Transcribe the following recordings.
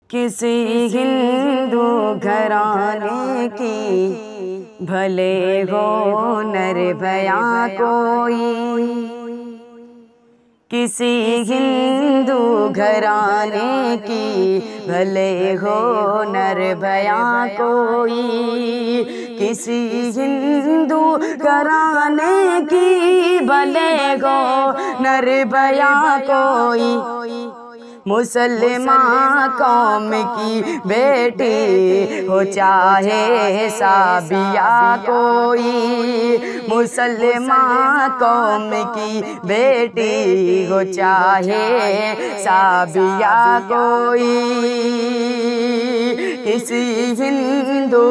किसी हिंदू घराने की भले हो निर्भया कोई, किसी हिंदू घराने की भले हो निर्भया कोई, किसी हिंदू घराने की भले हो निर्भया कोई, मुसलमान कौम की बेटी हो चाहे साबिया कोई, मुसलमान कौम की बेटी हो चाहे साबिया कोई, किसी हिंदू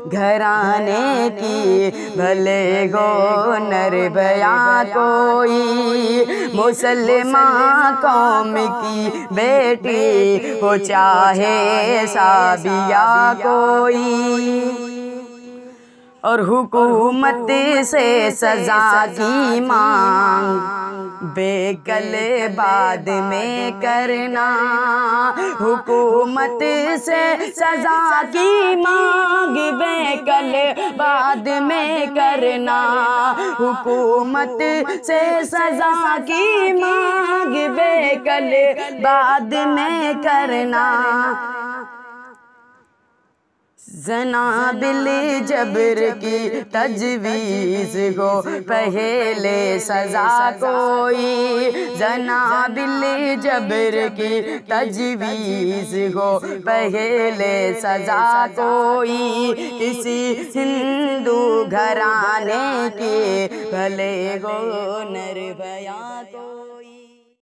घराने की भले हो निर्भया कोई, मुसलमान कौम की बेटी हो चाहे साबिया कोई। और हुकूमत से सजा की मांग बेकल बाद में करना, हुकूमत से सजा की मांग बेकल बाद में करना, हुकूमत से सजा की मांग बेकल बाद में करना, ज़नाबिल जबर की तजवीज़ हो पहले सज़ा कोई, ज़नाबिल जबर की तजवीज़ हो पहले सज़ा कोई, किसी हिंदू घराने के भले हो निर्भया कोई।